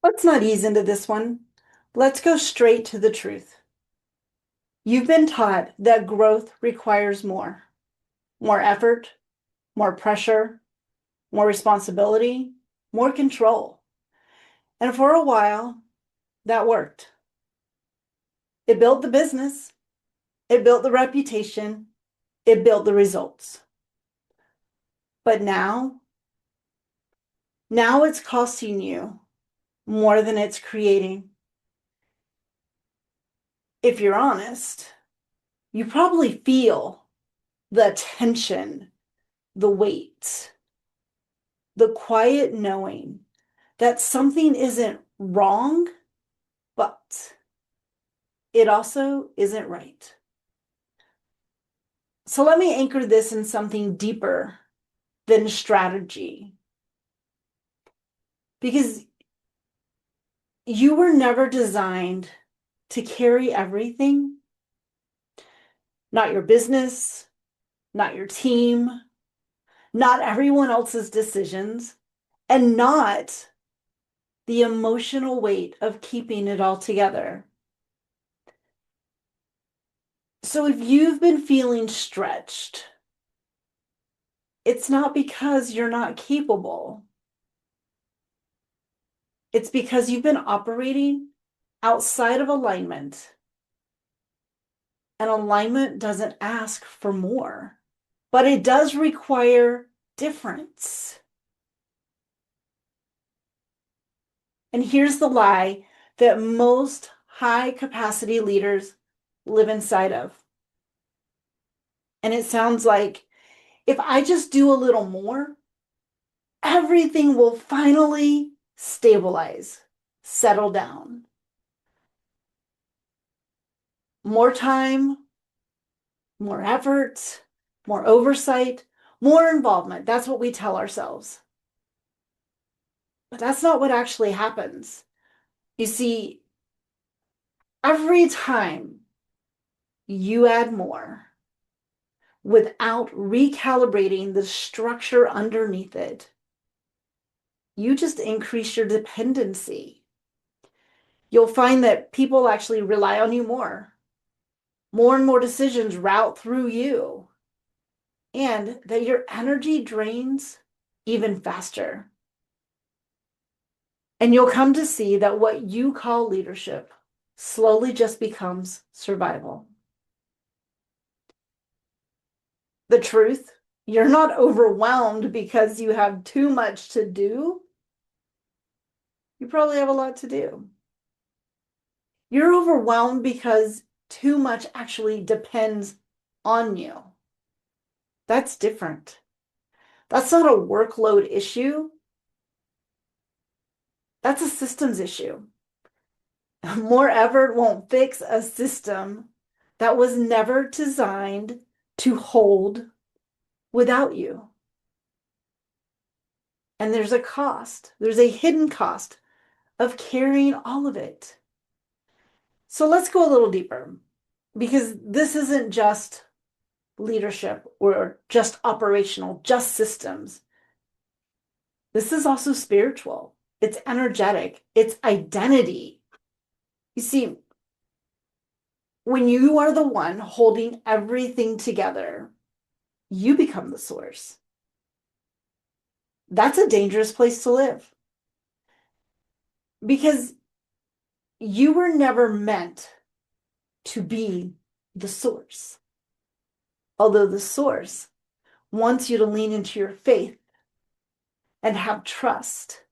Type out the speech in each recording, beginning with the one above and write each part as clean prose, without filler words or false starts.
Let's not ease into this one. Let's go straight to the truth. You've been taught that growth requires more effort, more pressure, more responsibility, more control. And for a while, that worked. It built the business, it built the reputation, it built the results. But now it's costing you more than it's creating. If you're honest, you probably feel the tension, the weight, the quiet knowing that something isn't wrong, but it also isn't right. So let me anchor this in something deeper than strategy. Because you were never designed to carry everything, not your business, not your team, not everyone else's decisions, and not the emotional weight of keeping it all together. So if you've been feeling stretched, it's not because you're not capable. It's because you've been operating outside of alignment. And alignment doesn't ask for more, but it does require difference. And here's the lie that most high capacity leaders live inside of. And it sounds like if I just do a little more, everything will finally stabilize, settle down. More time, more effort, more oversight, more involvement. That's what we tell ourselves. But that's not what actually happens. You see, every time you add more without recalibrating the structure underneath it, you just increase your dependency. You'll find that people actually rely on you more. More and more decisions route through you, and that your energy drains even faster. And you'll come to see that what you call leadership slowly just becomes survival. The truth, you're not overwhelmed because you have too much to do. You probably have a lot to do. You're overwhelmed because too much actually depends on you. That's different. That's not a workload issue. That's a systems issue. More effort won't fix a system that was never designed to hold without you. And there's a cost, there's a hidden cost of carrying all of it. So let's go a little deeper because this isn't just leadership or just operational, just systems. This is also spiritual. It's energetic. It's identity. You see, when you are the one holding everything together, you become the source. That's a dangerous place to live because you were never meant to be the source. Although the source wants you to lean into your faith and have trust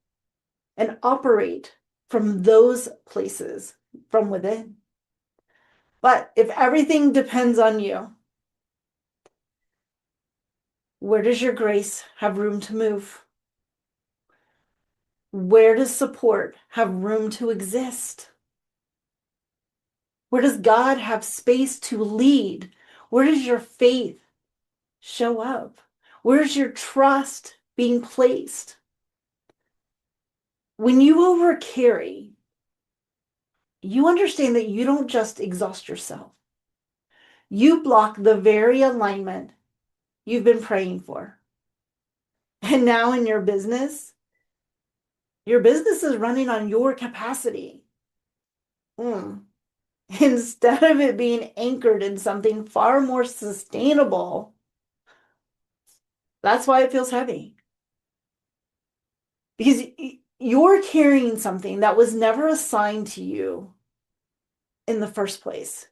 and operate from those places from within. But if everything depends on you, where does your grace have room to move? Where does support have room to exist? Where does God have space to lead? Where does your faith show up? Where's your trust being placed? When you overcarry, you understand that you don't just exhaust yourself. You block the very alignment you've been praying for. And now in your business, Your business is running on your capacity. Instead of it being anchored in something far more sustainable, that's why it feels heavy. Because you're carrying something that was never assigned to you in the first place.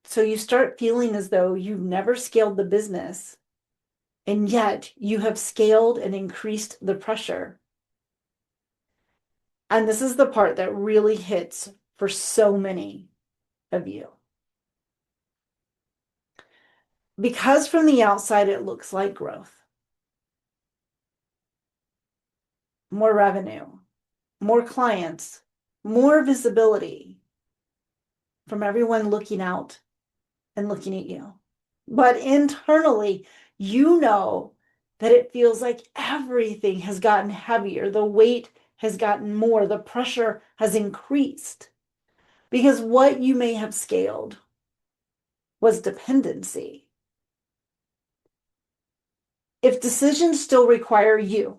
So you start feeling as though you've never scaled the business, and yet you have scaled and increased the pressure. And this is the part that really hits for so many of you. Because from the outside, it looks like growth, more revenue, more clients, more visibility from everyone looking out and looking at you. But internally, you know that it feels like everything has gotten heavier. The weight has gotten more. The pressure has increased. Because what you may have scaled was dependency. If decisions still require you,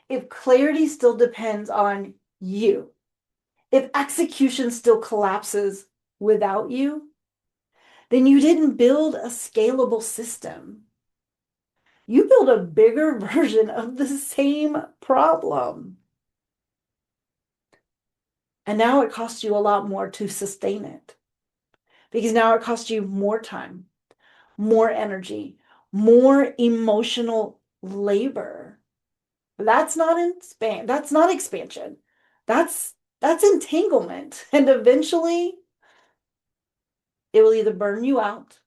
if clarity still depends on you, if execution still collapses without you, then you didn't build a scalable system. You build a bigger version of the same problem. And now it costs you a lot more to sustain it. Because now it costs you more time, more energy, more emotional labor. That's not expansion. That's entanglement. And eventually it will either burn you out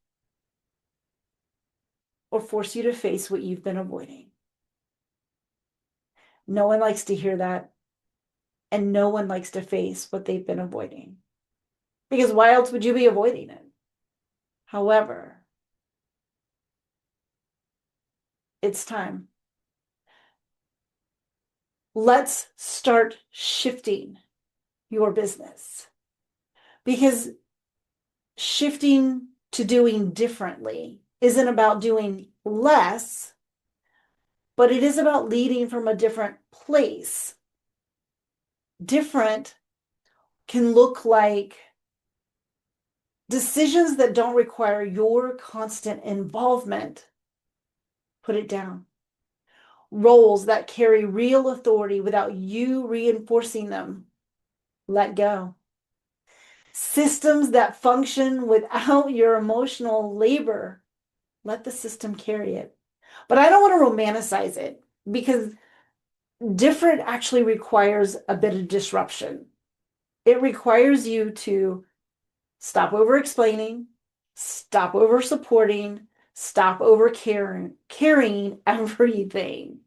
or force you to face what you've been avoiding. No one likes to hear that. And no one likes to face what they've been avoiding. Because why else would you be avoiding it? However, it's time. Let's start shifting your business. Because shifting to doing differently isn't about doing less, but it is about leading from a different place. Different can look like decisions that don't require your constant involvement. Put it down. Roles that carry real authority without you reinforcing them. Let go. Systems that function without your emotional labor. Let the system carry it. But I don't want to romanticize it because different actually requires a bit of disruption. It requires you to stop over explaining, stop over supporting, stop over carrying everything.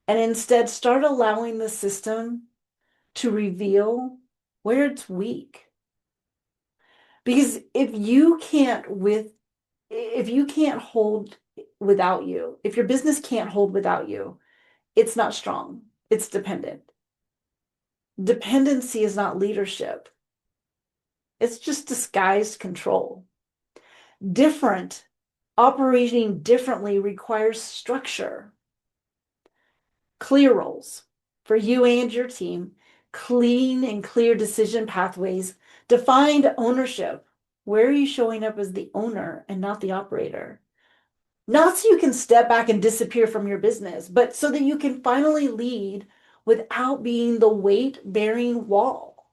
And instead start allowing the system to reveal where it's weak. Because if you can't hold without you, if your business can't hold without you, it's not strong. It's dependent. Dependency is not leadership. It's just disguised control. Different, operating differently requires structure, clear roles for you and your team, clean and clear decision pathways, defined ownership. Where are you showing up as the owner and not the operator? Not so you can step back and disappear from your business, but so that you can finally lead without being the weight-bearing wall.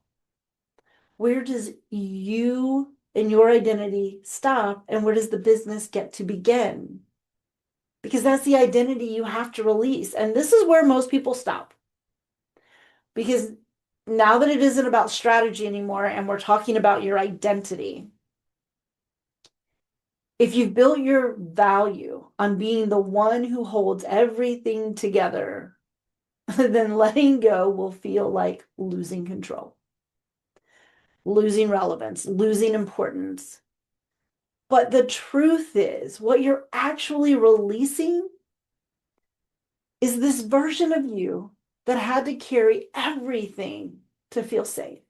Where does you and your identity stop, and where does the business get to begin? Because that's the identity you have to release. And this is where most people stop. Because now that it isn't about strategy anymore, and we're talking about your identity, if you've built your value on being the one who holds everything together, then letting go will feel like losing control, losing relevance, losing importance. But the truth is, what you're actually releasing is this version of you that had to carry everything to feel safe.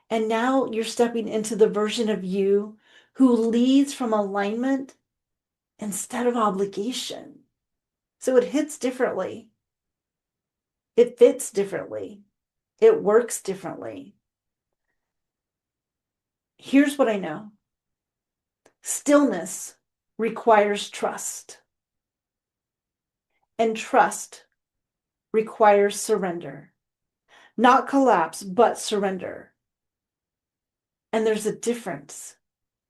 And now you're stepping into the version of you who leads from alignment instead of obligation. So it hits differently. It fits differently. It works differently. Here's what I know. Stillness requires trust. And trust requires surrender. Not collapse, but surrender. And there's a difference,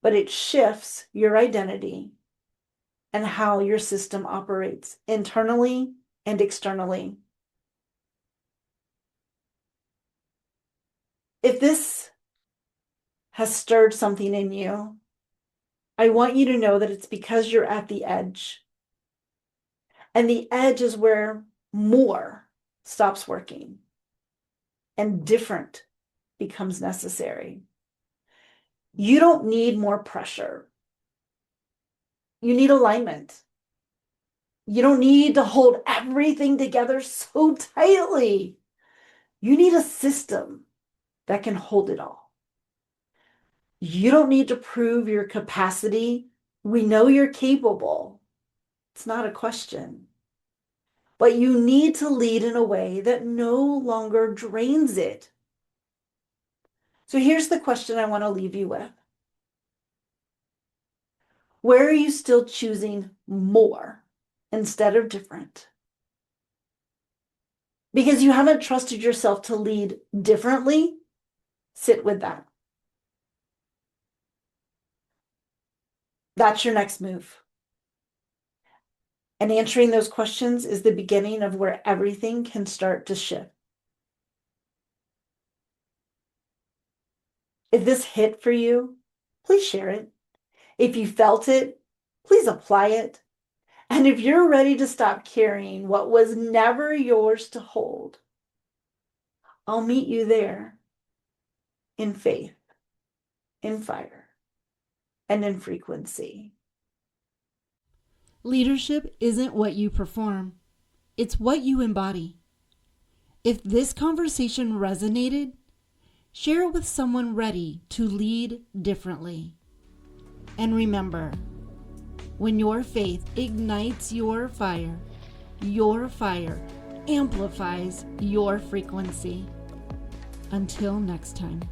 but it shifts your identity and how your system operates internally and externally. If this has stirred something in you, I want you to know that it's because you're at the edge. And the edge is where more stops working and different becomes necessary. You don't need more pressure. You need alignment. You don't need to hold everything together so tightly. You need a system that can hold it all. You don't need to prove your capacity. We know you're capable. It's not a question. But you need to lead in a way that no longer drains it. So here's the question I want to leave you with. Where are you still choosing more instead of different? Because you haven't trusted yourself to lead differently, sit with that. That's your next move. And answering those questions is the beginning of where everything can start to shift. If this hit for you, please share it. If you felt it, please apply it. And if you're ready to stop carrying what was never yours to hold, I'll meet you there in faith, in fire, and in frequency. Leadership isn't what you perform, it's what you embody. If this conversation resonated, share it with someone ready to lead differently. And remember, when your faith ignites your fire amplifies your frequency. Until next time.